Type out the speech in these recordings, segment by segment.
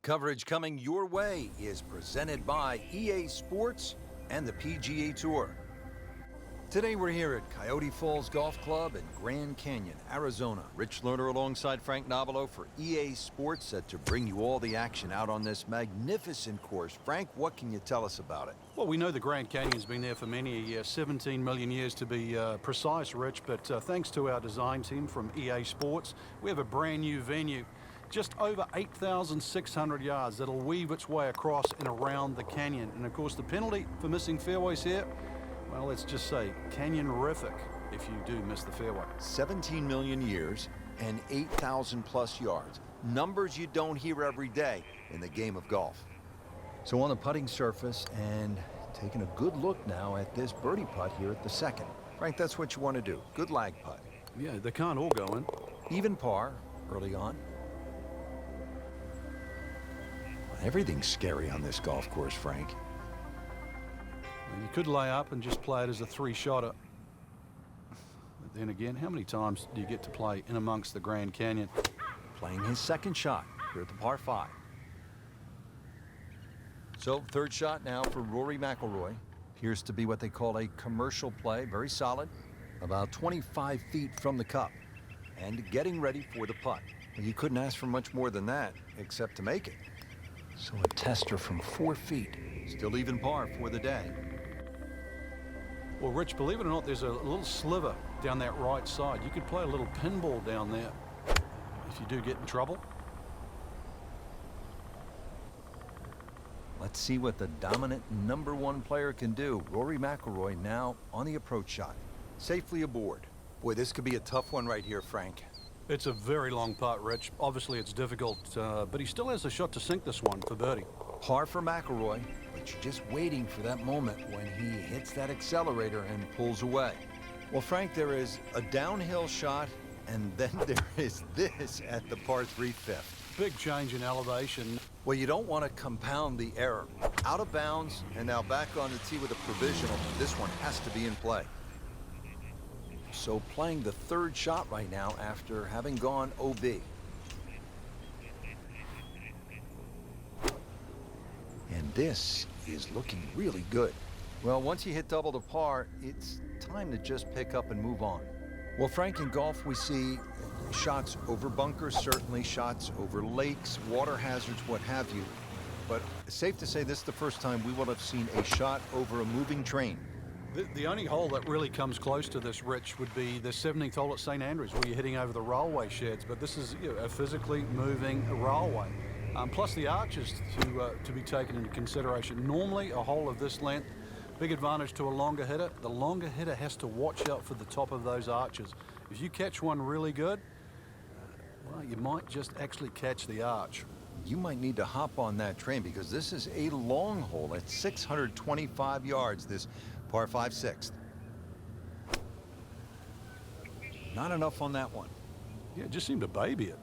Coverage coming your way is presented by EA Sports and the PGA Tour. Today we're here at Coyote Falls Golf Club in Grand Canyon, Arizona. Rich Lerner alongside Frank Nobilo for EA Sports, set to bring you all the action out on this magnificent course. Frank, what can you tell us about it? Well, we know the Grand Canyon's been there for many a year, 17 million years to be precise, Rich, but thanks to our design team from EA Sports, we have a brand new venue. Just over 8,600 yards that'll weave its way across and around the canyon. And of course, the penalty for missing fairways here, well, let's just say canyon-rific if you do miss the fairway. 17 million years and 8,000 plus yards. Numbers you don't hear every day in the game of golf. So on the putting surface, and taking a good look now at this birdie putt here at the second. Frank, that's what you want to do. Good lag putt. Yeah, they can't all go in. Even par early on. Everything's scary on this golf course, Frank. Well, you could lay up and just play it as a three-shotter. But then again, how many times do you get to play in amongst the Grand Canyon? Playing his second shot here at the par 5. So third shot now for Rory McIlroy. Appears to be what they call a commercial play. Very solid. About 25 feet from the cup. And getting ready for the putt. Well, you couldn't ask for much more than that, except to make it. So a tester from 4 feet. Still even par for the day. Well, Rich, believe it or not, there's a little sliver down that right side. You could play a little pinball down there if you do get in trouble. Let's see what the dominant #1 player can do. Rory McIlroy now on the approach shot. Safely aboard. Boy, this could be a tough one right here, Frank. It's a very long putt, Rich. Obviously, it's difficult, but he still has a shot to sink this one for birdie. Par for McIlroy, but you're just waiting for that moment when he hits that accelerator and pulls away. Well, Frank, there is a downhill shot, and then there is this at the par 3 fifth. Big change in elevation. Well, you don't want to compound the error. Out of bounds, and now back on the tee with a provisional. This one has to be in play. So playing the third shot right now after having gone OB. And this is looking really good. Well, once you hit double the par, it's time to just pick up and move on. Well, Frank, in golf we see shots over bunkers, certainly shots over lakes, water hazards, what have you. But it's safe to say this is the first time we will have seen a shot over a moving train. The only hole that really comes close to this, Rich, would be the 17th hole at St. Andrews, where you're hitting over the railway sheds. But this is a physically moving railway. Plus the arches to be taken into consideration. Normally, a hole of this length, big advantage to a longer hitter. The longer hitter has to watch out for the top of those arches. If you catch one really good, well, you might just actually catch the arch. You might need to hop on that train because this is a long hole at 625 yards, this par 5 sixth. Not enough on that one. Yeah, it just seemed to baby it.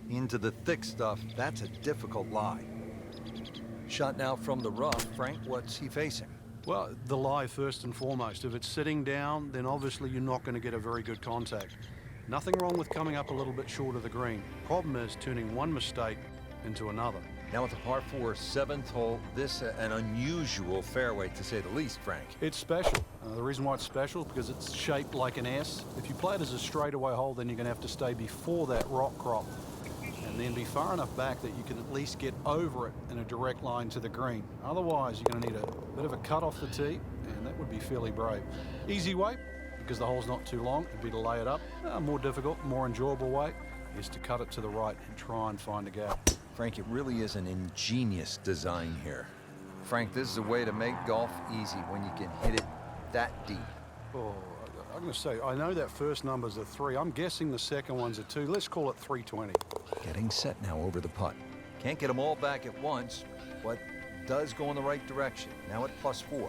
Into the thick stuff. That's a difficult lie. Shot now from the rough. Frank, what's he facing? Well, the lie first and foremost. If it's sitting down, then obviously you're not going to get a very good contact. Nothing wrong with coming up a little bit short of the green. Problem is turning one mistake into another. Now at the par 4 7th hole, this an unusual fairway to say the least, Frank. It's special. The reason why it's special is because it's shaped like an S. If you play it as a straightaway hole, then you're going to have to stay before that rock crop and then be far enough back that you can at least get over it in a direct line to the green. Otherwise, you're going to need a bit of a cut off the tee, and that would be fairly brave. Easy way, because the hole's not too long, would be to lay it up. More difficult, more enjoyable way is to cut it to the right and try and find a gap. Frank, it really is an ingenious design here. Frank, this is a way to make golf easy when you can hit it that deep. Oh, I'm going to say, I know that first number's a 3. I'm guessing the second one's a 2. Let's call it 320. Getting set now over the putt. Can't get them all back at once, but does go in the right direction. Now at +4.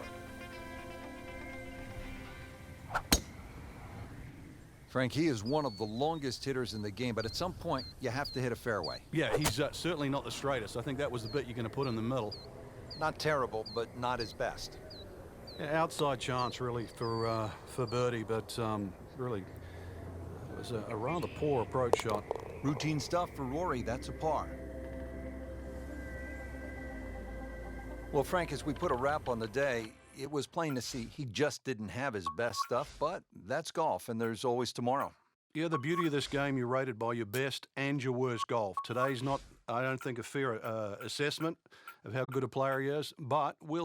Frank, he is one of the longest hitters in the game, but at some point, you have to hit a fairway. Yeah, he's certainly not the straightest. I think that was the bit you're going to put in the middle. Not terrible, but not his best. Yeah, outside chance really for birdie, but really it was a rather poor approach shot. Routine stuff for Rory. That's a par. Well, Frank, as we put a wrap on the day, it was plain to see he just didn't have his best stuff, but that's golf, and there's always tomorrow. Yeah, the beauty of this game, you're rated by your best and your worst golf. Today's not, I don't think, a fair assessment of how good a player he is, but we'll